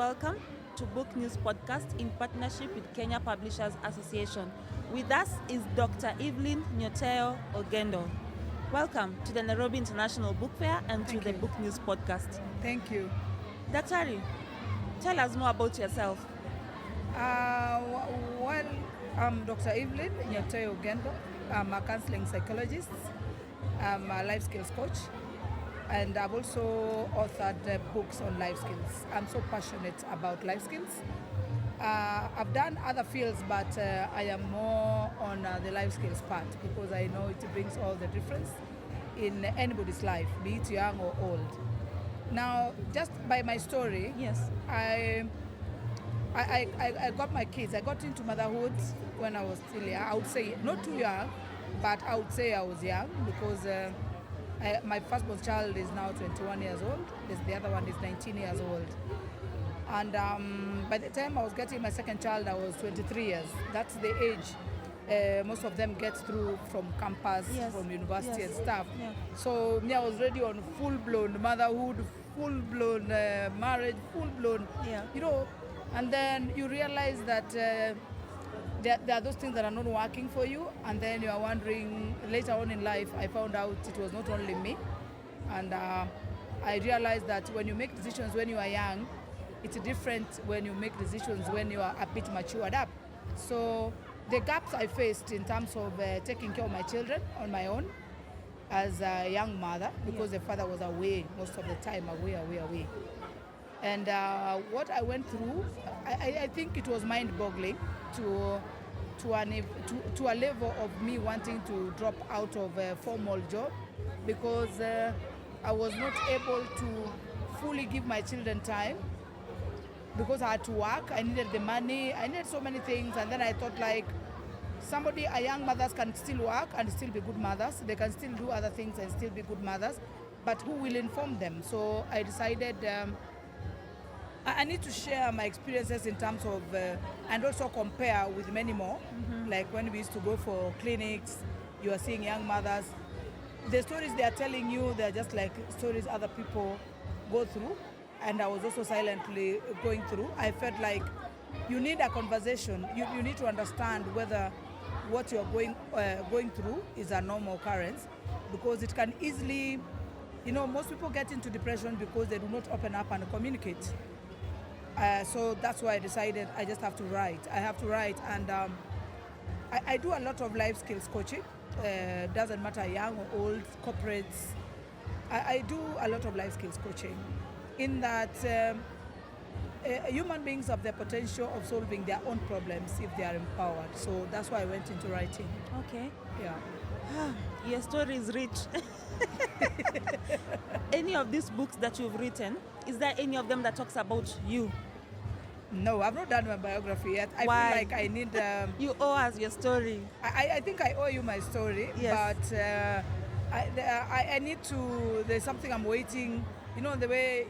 welcome to BookNews Podcast in partnership with Kenya Publishers Association. With us is Dr. Eveline Ogendo. Welcome to the Nairobi International Book Fair and to the BookNews Podcast. Thank you. Daktari, tell us more about yourself. I'm Dr. Eveline Ogendo. I'm a counseling psychologist. I'm a life skills coach. And I've also authored books on life skills. I'm so passionate about life skills. I've done other fields, but I am more on the life skills part because I know it brings all the difference in anybody's life, be it young or old. Now, just by my story, Yes. I got my kids. I got into motherhood when I was still young. I would say not too young, but I would say I was young because my firstborn child is now 21 years old. The other one is 19 years old. And by the time I was getting my second child, I was 23 years. That's the age most of them get through from campus, from university and stuff. Yeah. So me, I was ready on full-blown motherhood, full-blown marriage, full-blown, and then you realize that there are those things that are not working for you, and then you are wondering, later on in life, I found out it was not only me, and I realized that when you make decisions when you are young, it's different when you make decisions when you are a bit matured up. So the gaps I faced in terms of taking care of my children on my own as a young mother, because the father was away most of the time, away. And what I went through, I think it was mind-boggling to a level of me wanting to drop out of a formal job because I was not able to fully give my children time because I had to work. I needed the money. I needed so many things. And then I thought a young mothers can still work and still be good mothers. They can still do other things and still be good mothers. But who will inform them? So I decided I need to share my experiences in terms of, and also compare with many more. Mm-hmm. Like when we used to go for clinics, you are seeing young mothers. The stories they are telling you, they're just like stories other people go through. And I was also silently going through. I felt like you need a conversation. You need to understand whether what you're going through is a normal occurrence, because it can easily, most people get into depression because they do not open up and communicate. So that's why I decided I just have to write. I have to write, and I do a lot of life skills coaching. Doesn't matter young or old, corporates. I do a lot of life skills coaching in that human beings have the potential of solving their own problems if they are empowered. So that's why I went into writing. Okay. Yeah. Your story is rich. Any of these books that you've written, is there any of them that talks about you? No, I've not done my biography yet. I Why? feel like I need... You owe us your story. I think I owe you my story, Yes. but I need to... There's something I'm waiting. The way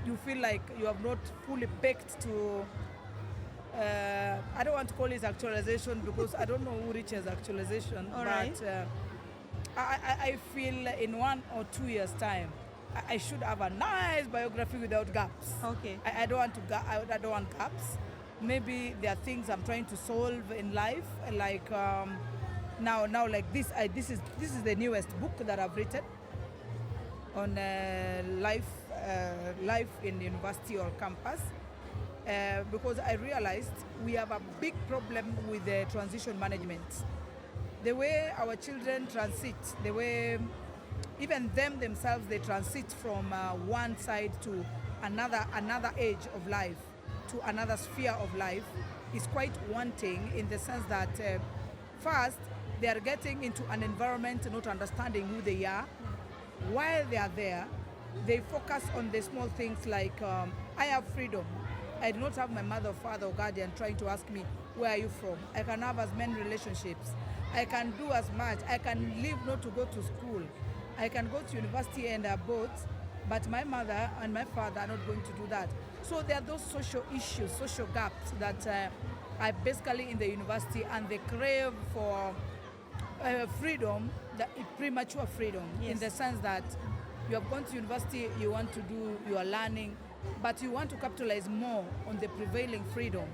you feel like you have not fully baked to... I don't want to call it actualization because I don't know who reaches actualization. All but right. I feel in 1 or 2 years' time, I should have a nice biography without gaps. Okay. I don't want gaps. Maybe there are things I'm trying to solve in life, like now like this. This is the newest book that I've written on life in university or campus, because I realized we have a big problem with the transition management. The way our children transit, the way even themselves, they transit from one side to another age of life, to another sphere of life, is quite wanting in the sense that first, they are getting into an environment not understanding who they are. While they are there, they focus on the small things like, I have freedom. I do not have my mother, father, or guardian trying to ask me, where are you from? I can have as many relationships. I can do as much. I can leave not to go to school. I can go to university and both, but my mother and my father are not going to do that. So there are those social issues, social gaps that are basically in the university, and they crave for freedom, premature freedom, in the sense that you have gone to university, you are learning, but you want to capitalize more on the prevailing freedom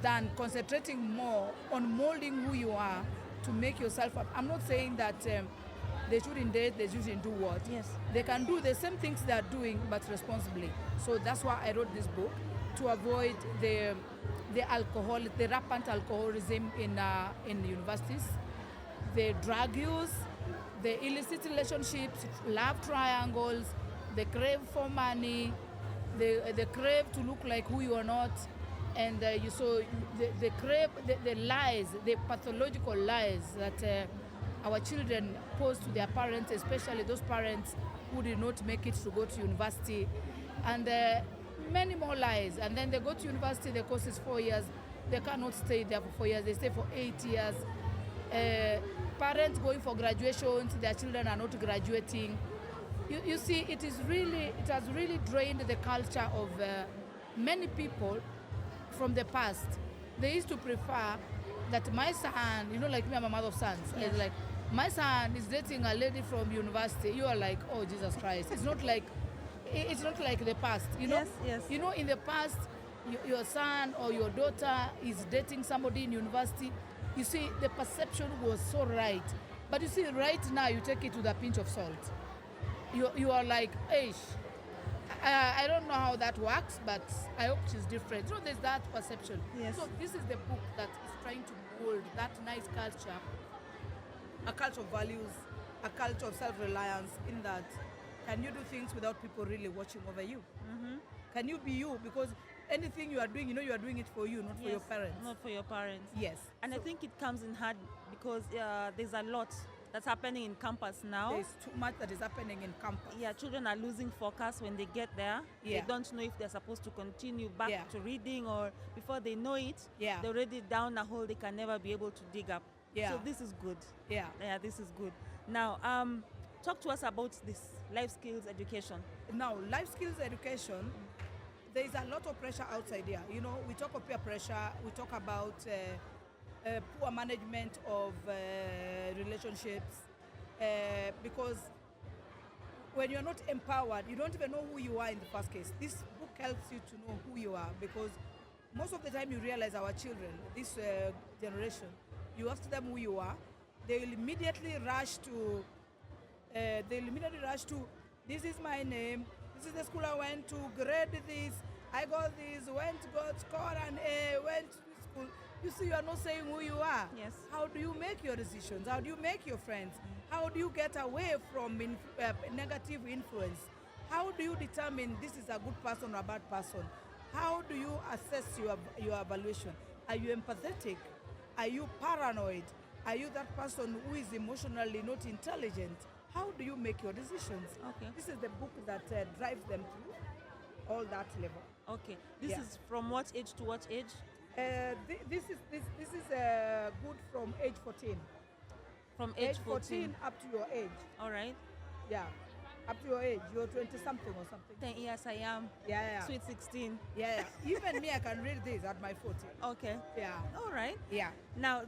than concentrating more on molding who you are to make yourself up. I'm not saying that they shouldn't date, they shouldn't do what. Yes. They can do the same things they are doing, but responsibly. So that's why I wrote this book, to avoid the alcohol, the rampant alcoholism in universities, the drug use, the illicit relationships, love triangles, the crave for money, the crave to look like who you are not, and the crave, the lies, the pathological lies that our children pose to their parents, especially those parents who did not make it to go to university, and many more lies. And then they go to university, the course is 4 years, they cannot stay there for 4 years, they stay for 8 years. Parents going for graduations, their children are not graduating. You see, it has really drained the culture of many people from the past. They used to prefer that my son, like me, I'm a mother of sons. Yes. It's like, my son is dating a lady from university. You are like, oh, Jesus Christ. It's not like the past, Yes, yes. In the past, your son or your daughter is dating somebody in university. You see, the perception was so right. But you see, right now, you take it with a pinch of salt. You are like, I don't know how that works, but I hope she's different. There's that perception. Yes. So this is the book that is trying to mold that nice culture, a culture of values, a culture of self-reliance, in that, can you do things without people really watching over you? Mm-hmm. Can you be you? Because anything you are doing, you are doing it for you, not for your parents. Not for your parents. Yes. And I think it comes in hard because there's a lot that's happening in campus now. There's too much that is happening in campus. Yeah, children are losing focus when they get there. Yeah. They don't know if they're supposed to continue back Yeah. to reading, or before they know it, Yeah. they're already down a hole they can never be able to dig up. Yeah. So this is good. Yeah. Yeah, this is good. Now, talk to us about this life skills education. Now, life skills education, there is a lot of pressure outside here. We talk of peer pressure, we talk about poor management of relationships, because when you're not empowered, you don't even know who you are in the first case. This book helps you to know who you are, because most of the time you realize our children, this generation, you ask them who you are, they will immediately rush to, this is my name, this is the school I went to, grade this, I got this, got scored an A, went to school. You see, you are not saying who you are. Yes. How do you make your decisions? How do you make your friends? How do you get away from negative influence? How do you determine this is a good person or a bad person? How do you assess your evaluation? Are you empathetic? Are you paranoid? Are you that person who is emotionally not intelligent? How do you make your decisions? Okay. This is the book that drives them through all that level. Okay. This Yeah. is from what age to what age? This is good from age 14. From age 14. Up to your age. All right. Yeah. Up to your age. You're 20 something or something. 10 years I am. Yeah. Sweet 16. Yeah. Even me, I can read this at my 40. Okay. Yeah. All right. Yeah. Now,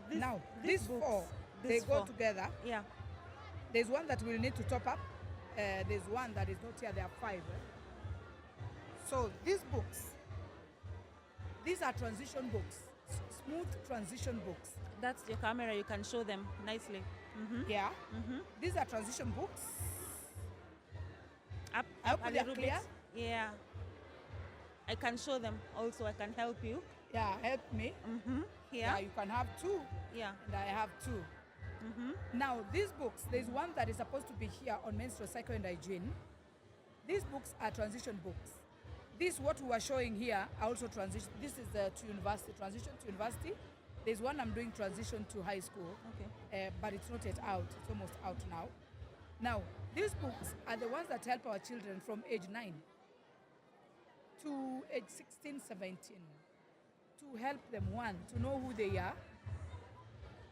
These books, four, they these go four. together. Yeah. There's one that we'll need to top up. There's one that is not here. There are 5. So these books, these are transition books, smooth transition books. That's your camera. You can show them nicely. Mm-hmm. Yeah. Mm-hmm. These are transition books. Up I hope a they are little clear. bit. Yeah. I can show them also. I can help you. Yeah, help me. Mm-hmm. Yeah, Here. you can have 2, Yeah. and I have 2. Mm-hmm. Now, these books, there's one that is supposed to be here on menstrual cycle and hygiene. These books are transition books. This, what we are showing here, are also transition. This is to university, transition to university. There's one I'm doing transition to high school, Okay. but it's not yet out. It's almost out now. Now, these books are the ones that help our children from age 9 to age 16, 17, to help them, 1, to know who they are,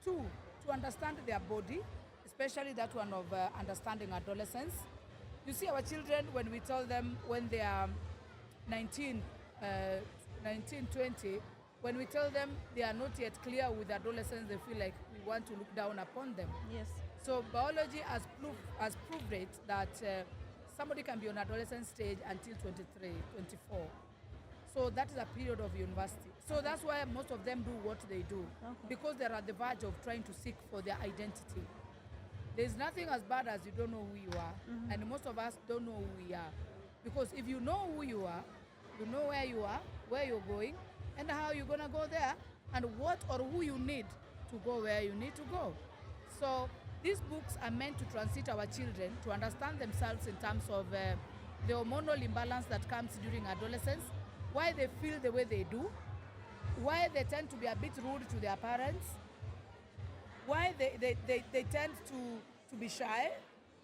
2, to understand their body, especially that one of understanding adolescence. You see, our children, when we tell them when they are 19, 20, when we tell them they are not yet clear with adolescence, they feel like we want to look down upon them. Yes. So biology has proved it that somebody can be on adolescent stage until 23, 24. So that is a period of university. So that's why most of them do what they do, because they're at the verge of trying to seek for their identity. There's nothing as bad as you don't know who you are, and most of us don't know who we are. Because if you know who you are, you know where you are, where you're going, and how you're gonna go there, and what or who you need to go where you need to go. So these books are meant to transit our children to understand themselves in terms of the hormonal imbalance that comes during adolescence, why they feel the way they do, why they tend to be a bit rude to their parents, why they tend to be shy,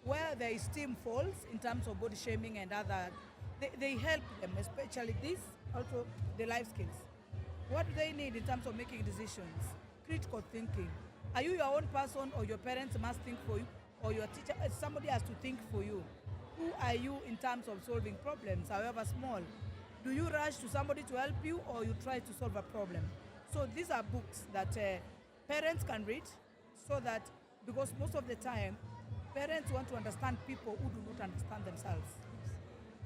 where their esteem falls in terms of body shaming and other. They help them, especially this, also the life skills. What do they need in terms of making decisions? Critical thinking. Are you your own person, or your parents must think for you, or your teacher, somebody has to think for you? Who are you in terms of solving problems, however small? Do you rush to somebody to help you, or you try to solve a problem? So these are books that parents can read, so that, because most of the time, parents want to understand people who do not understand themselves.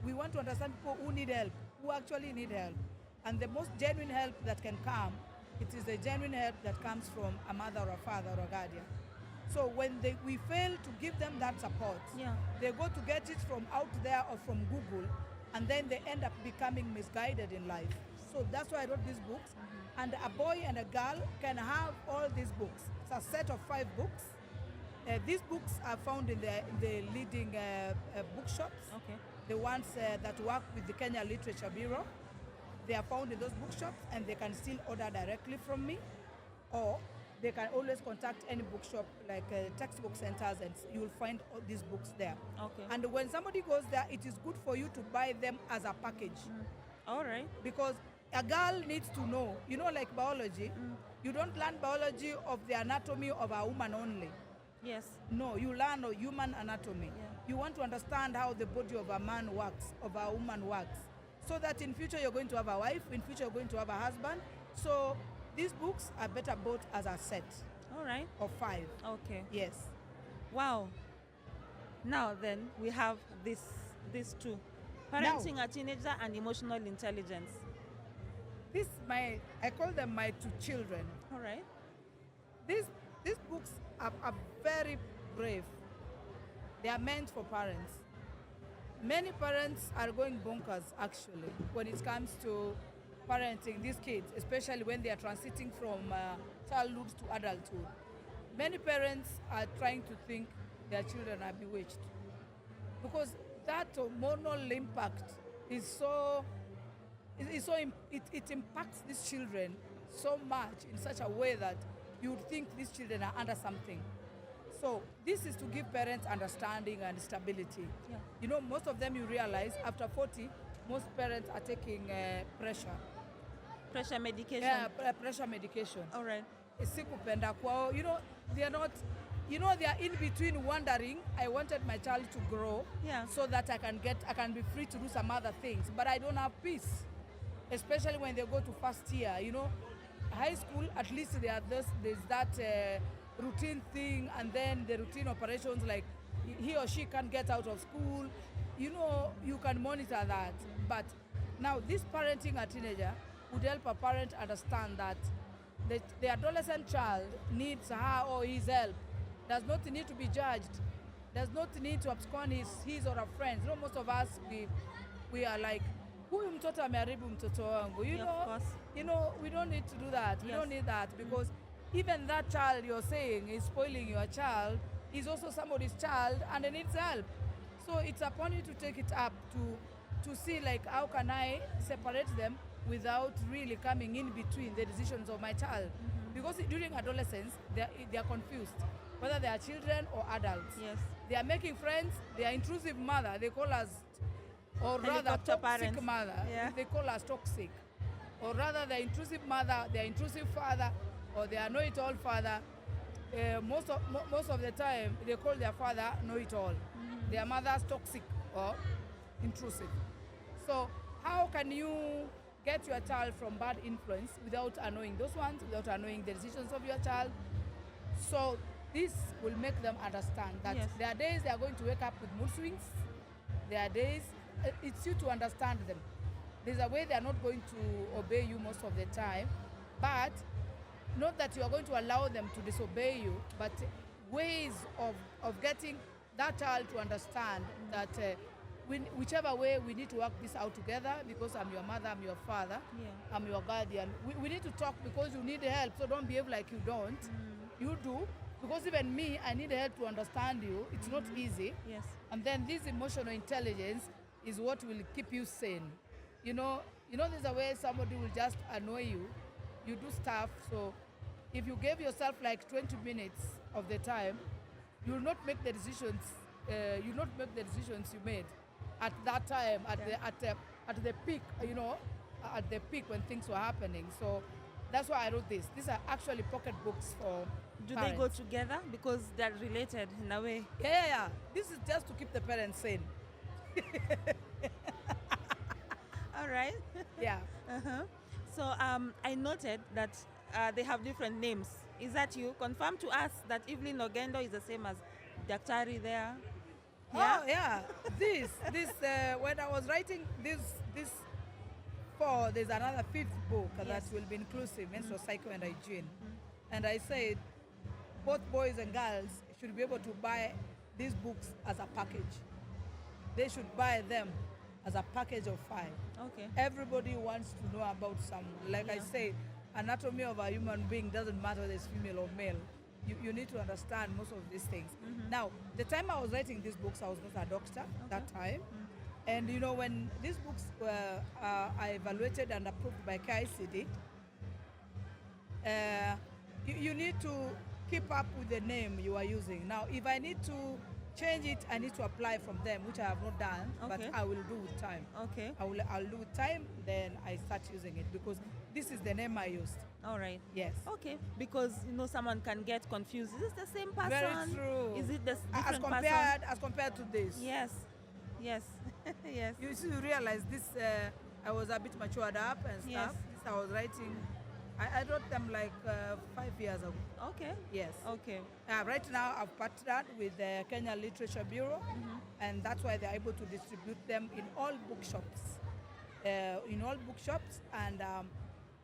We want to understand people who need help, who actually need help. And the most genuine help that can come, it is the genuine help that comes from a mother or a father or a guardian. So when we fail to give them that support, they go to get it from out there or from Google, and then they end up becoming misguided in life. So that's why I wrote these books. And a boy and a girl can have all these books. It's a set of 5 books. These books are found in the leading bookshops, the ones that work with the Kenya Literature Bureau. They are found in those bookshops, and they can still order directly from me, or they can always contact any bookshop like textbook centers, and you will find all these books there. And when somebody goes there, it is good for you to buy them as a package. All right. Because a girl needs to know, like biology, you don't learn biology of the anatomy of a woman only. Yes. No, you learn a human anatomy. You want to understand how the body of a man works, of a woman works, so that in future you're going to have a wife, in future you're going to have a husband. So these books are better bought as a set. All right. Of 5. Okay. Yes. Wow. Now then, we have these two. Parenting a teenager and emotional intelligence. I call them my 2 children. All right. These books are very brave. They are meant for parents. Many parents are going bonkers, actually, when it comes to parenting these kids, especially when they are transiting from childhood to adulthood. Many parents are trying to think their children are bewitched, because that hormonal impact is it impacts these children so much in such a way that you would think these children are under something. So this is to give parents understanding and stability. Most of them, you realize, after 40, most parents are taking pressure. Pressure medication? Yeah, pressure medication. All right. They are not, they are in between wondering, I wanted my child to grow so that I can be free to do some other things, but I don't have peace. Especially when they go to first year, high school, at least there's that routine thing, and then the routine operations, like he or she can't get out of school, you can monitor that. But now this parenting a teenager would help a parent understand that the adolescent child needs her or his help, does not need to be judged, does not need to abscond his or her friends. Most of us, we are like, huyu mtoto ameharibu mtoto wangu. We don't need to do that. We don't need that, because even that child you're saying is spoiling your child is also somebody's child and they need help. So it's upon you to take it up to see, like, how can I separate them without really coming in between the decisions of my child. Because during adolescence, they are confused, whether they are children or adults. Yes. They are making friends, they are intrusive mother, they call us, or rather toxic parents. Mother, they call us toxic. Or rather the intrusive mother, the intrusive father, or they are know-it-all father. Most of the time, they call their father know-it-all. Their mother's toxic or intrusive. So how can you get your child from bad influence without annoying those ones, without annoying the decisions of your child? So this will make them understand that there are days they are going to wake up with mood swings. There are days, it's you to understand them. There's a way they are not going to obey you most of the time, but not that you are going to allow them to disobey you, but ways of getting that child to understand that whichever way we need to work this out together, because I'm your mother, I'm your father, I'm your guardian. We need to talk because you need help, so don't behave like you don't. You do, because even me, I need help to understand you. It's not easy. Yes. And then this emotional intelligence is what will keep you sane. You know, there's a way somebody will just annoy you. You do stuff, so if you gave yourself like 20 minutes of the time, you will not make the decisions. You will not make the decisions you made at that time, at the peak. At the peak when things were happening. So that's why I wrote this. These are actually pocket books for. Do parents. they go together because they're related in a way? Yeah. This is just to keep the parents sane. All right. Yeah. So I noted that they have different names. Is that you? Confirm to us that Eveline Ogendo is the same as Daktari there. Yeah? Oh yeah. This when I was writing this four, there's another fifth book that will be inclusive, menstrual cycle and hygiene. And I said both boys and girls should be able to buy these books as a package. They should buy them as a package of 5. Okay. Everybody wants to know about some. Like I say, anatomy of a human being doesn't matter whether it's female or male. You need to understand most of these things. Now, the time I was writing these books, I was not a doctor that time. And when these books were evaluated and approved by KICD, you need to keep up with the name you are using. Now, if I need to change it, I need to apply from them, which I have not done, but I will do with time. Okay. I'll do with time, then I start using it because this is the name I used. All right. Yes. Okay. Because someone can get confused. Is this the same person? Very true. Is it the different as compared to this? Yes. Yes. Yes. You see, you realize this. I was a bit matured up and stuff. Yes. This I was writing. I wrote them like 5 years ago. Okay. Yes. Okay. Right now, I've partnered with the Kenya Literature Bureau, and that's why they're able to distribute them in all bookshops. And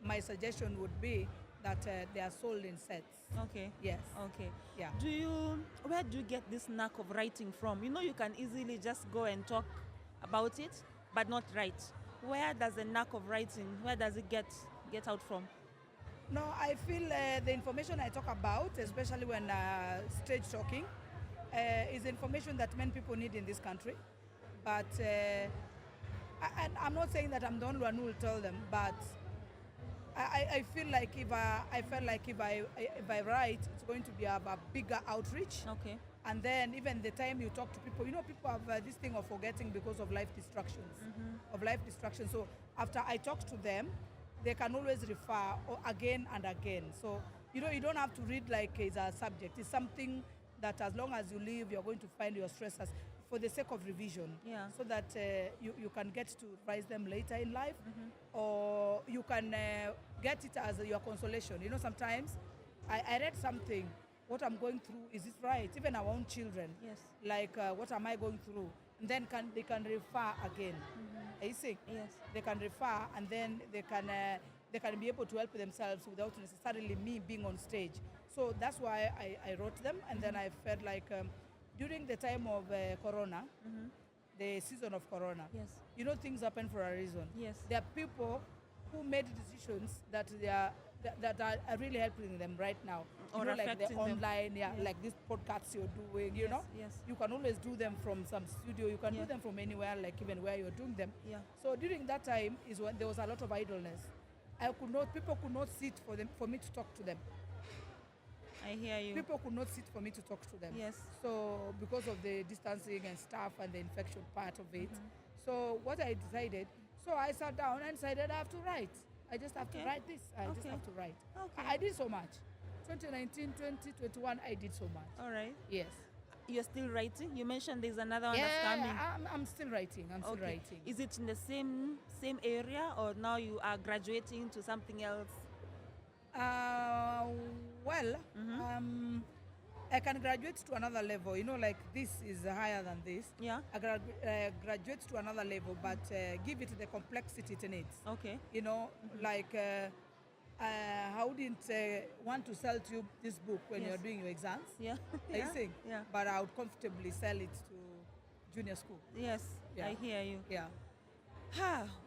my suggestion would be that they are sold in sets. Okay. Yes. Okay. Yeah. Where do you get this knack of writing from? You can easily just go and talk about it, but not write. Where does the knack of writing, where does it get out from? No, I feel the information I talk about, especially when stage talking, is information that many people need in this country. But I'm not saying that I'm the only one who will tell them, but I feel like if I write, it's going to be a bigger outreach. Okay. And then even the time you talk to people, people have this thing of forgetting because of life distractions. So after I talk to them, they can always refer again and again. So you don't have to read like it's a subject. It's something that as long as you live, you're going to find your stressors for the sake of revision. Yeah. So that you can get to revise them later in life, or you can get it as your consolation. Sometimes I read something. What I'm going through, is it right? Even our own children. Yes. Like what am I going through? And then they can refer again. Are you see? Yes. They can refer, and then they can be able to help themselves without necessarily me being on stage. So that's why I wrote them, and then I felt like during the time of Corona, the season of Corona, yes, things happen for a reason. Yes. There are people who made decisions that are really helping them right now. Or like the online, yes, like these podcasts you're doing, yes, know. Yes. You can always do them from some studio. You can do them from anywhere, like even where you're doing them. Yeah. So during that time is when there was a lot of idleness. People could not sit for me to talk to them. I hear you. People could not sit for me to talk to them. Yes. So because of the distancing and stuff and the infection part of it. So what I decided, I sat down and decided I have to write. I just have to write this. I just have to write. Okay. I did so much. 2019, 2021, I did so much. All right. Yes. You're still writing? You mentioned there's another one that's coming. I'm still writing. I'm still writing. Is it in the same area, or now you are graduating to something else? I can graduate to another level. Like this is higher than this. Yeah. I graduate to another level, but give it the complexity it needs. Okay. Like I wouldn't want to sell to you this book when Yes. you're doing your exams. Yeah. Are you saying? Yeah. But I would comfortably sell it to junior school. Yes, Yeah. I hear you. Yeah.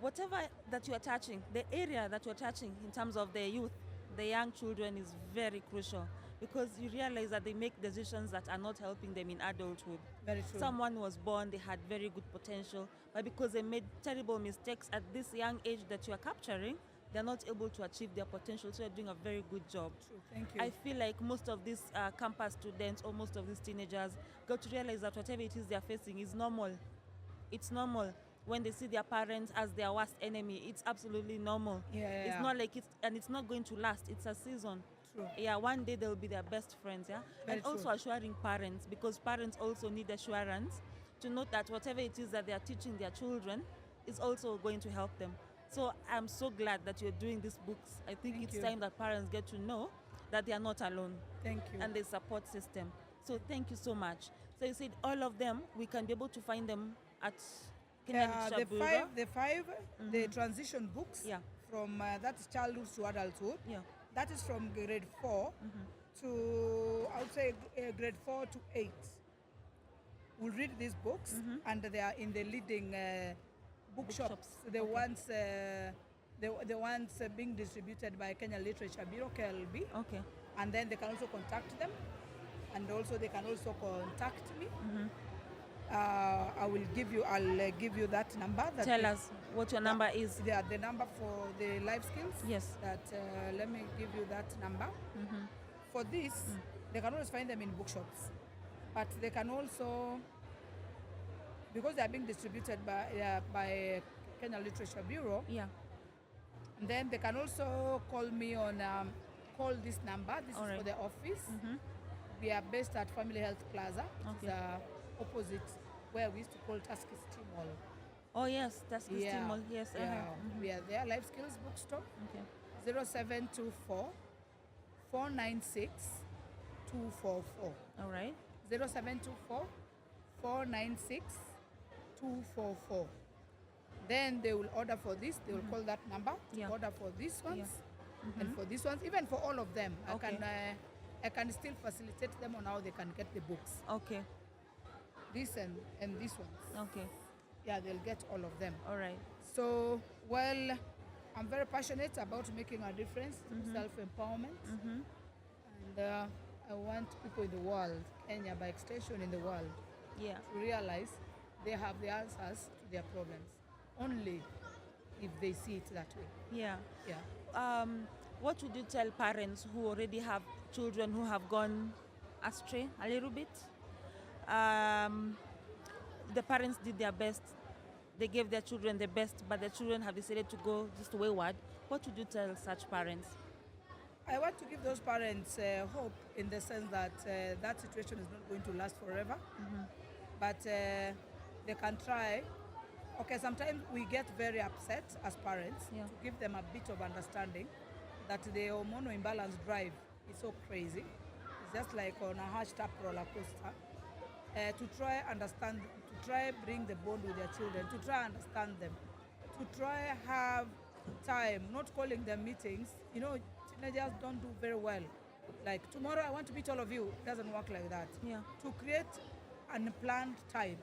Whatever that you are touching, the area that you are touching in terms of the youth, the young children is very crucial because you realize that they make decisions that are not helping them in adulthood. Very true. Someone was born, they had very good potential, but because they made terrible mistakes at this young age that you are capturing, they're not able to achieve their potential, so you're doing a very good job. True. Thank you. I feel like most of these campus students or most of these teenagers got to realize that whatever it is they're facing is normal. It's normal. When they see their parents as their worst enemy, it's absolutely normal. Yeah. It's not like it's not going to last. It's a season. True. Yeah, one day they'll be their best friends, yeah? Very and also true. assuring parents, because parents also need assurance to know that whatever it is that they are teaching their children is also going to help them. So I'm so glad that you're doing these books. I think Thank it's you. time that parents get to know that they are not alone Thank you. and there's support system. So thank you so much. So you said all of them, we can be able to find them at Kenya Literature Bureau. The transition books Yeah. from that's childhood to adulthood. Yeah. That is from grade 4 to, I would say, grade 4 to 8. We'll read these books, and they are in the leading bookshops. The ones being distributed by Kenya Literature Bureau, KLB. Okay. And then they can also contact them, and also they can also contact me. I'll give you that number. Tell us what your number is. Yeah, the number for the life skills. Yes. That let me give you that number. For this, they can always find them in bookshops, but they can also, because they are being distributed by Kenya Literature Bureau. Yeah. And then they can also call me on call this number. This All is right. for the office. We are based at Family Health Plaza. Okay. It's opposite where we used to call Tuskys Mall. Oh yes, that's the Mall. Yes. Yeah. We are there. Life Skills Bookstore. Okay. 0724 496 244. All right. 0724 496 244. Then they will order for this. They will call that number to Yeah. order for these ones Yeah. and for these ones, even for all of them. Okay. I can still facilitate them on how they can get the books. Okay. This and these ones. Okay. Yeah, they'll get all of them. All right. So, well, I'm very passionate about making a difference, self-empowerment. And I want people in the world, Kenya by extension in the world, Yeah. to realize they have the answers to their problems only if they see it that way. Yeah. Yeah. What would you tell parents who already have children who have gone astray a little bit? The parents did their best. They gave their children the best, but the children have decided to go just wayward. What would you tell such parents? I want to give those parents hope in the sense that that situation is not going to last forever. But they can try. Okay, sometimes we get very upset as parents Yeah. to give them a bit of understanding that the hormonal imbalance drive is so crazy. It's just like on a hashed up roller coaster. To try understand, to try bring the bond with their children, to try understand them, to try have time, not calling them meetings. Teenagers don't do very well. Like, tomorrow I want to meet all of you. It doesn't work like that. Yeah. To create unplanned time,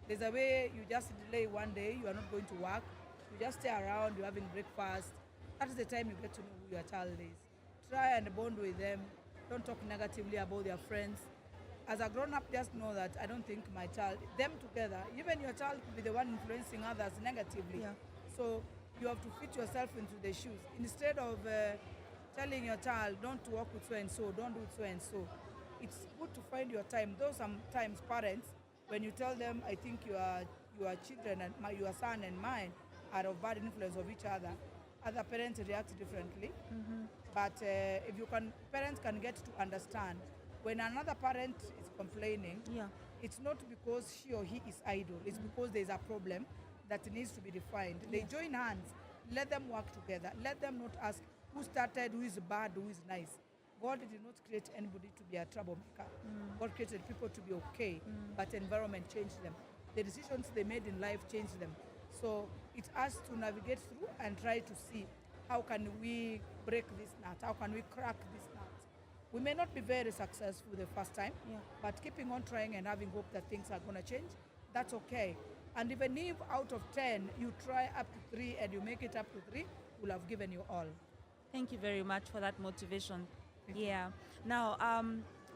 There's a way you just delay one day, you are not going to work. You just stay around, you're having breakfast. That is the time you get to know who your child is. Try and bond with them. Don't talk negatively about their friends. As a grown-up, just know that I don't think my child, them together, even your child could be the one influencing others negatively. Yeah. So you have to fit yourself into the shoes. Instead of telling your child, don't work with so and so, don't do so and so, it's good to find your time. Though sometimes parents, when you tell them, I think your children and your son and mine are of bad influence of each other parents react differently. But if parents can get to understand when another parent is complaining, Yeah. it's not because she or he is idle. It's because there's a problem that needs to be defined. They join hands. Let them work together. Let them not ask who started, who is bad, who is nice. God did not create anybody to be a troublemaker. God created people to be okay, but environment changed them. The decisions they made in life changed them. So it's us to navigate through and try to see how can we break this nut, how can we crack this nut. We may not be very successful the first time, but keeping on trying and having hope that things are going to change, that's okay. And even if out of 10 you try up to 3 and you make it up to 3, we'll have given you all. Thank you very much for that motivation. Now,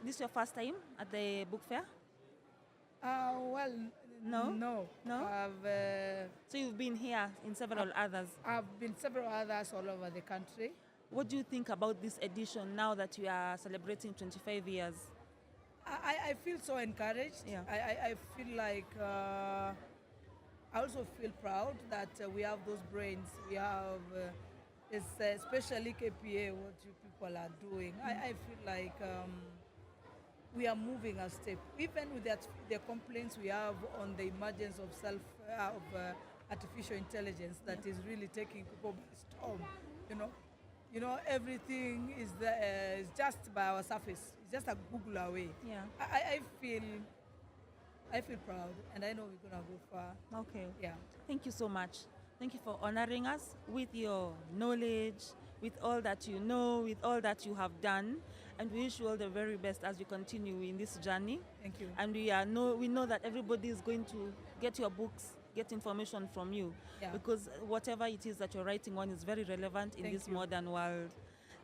this is your first time at the book fair? Well, no. So you've been here in several others? I've been several others all over the country. What do you think about this edition now that you are celebrating 25 years? I feel so encouraged. I feel like I also feel proud that we have those brains. We have, especially KPA, what you people are doing. I feel like we are moving a step. Even with the complaints we have on the emergence of artificial intelligence that is really taking people by storm. You know, everything is just by our surface. It's just a Google away. I feel proud, and I know we're gonna go far. Okay. Yeah. Thank you so much. Thank you for honoring us with your knowledge, with all that you know, with all that you have done, and we wish you all the very best as you continue in this journey. Thank you. And we know that everybody is going to get your books, get information from you, because whatever it is that you're writing on is very relevant in this modern world.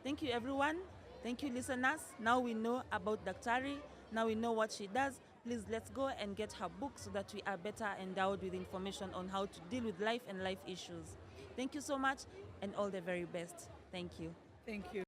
Thank you, everyone. Thank you, listeners. Now we know about Daktari. Now we know what she does. Please, let's go and get her book so that we are better endowed with information on how to deal with life and life issues. Thank you so much, and all the very best. Thank you. Thank you.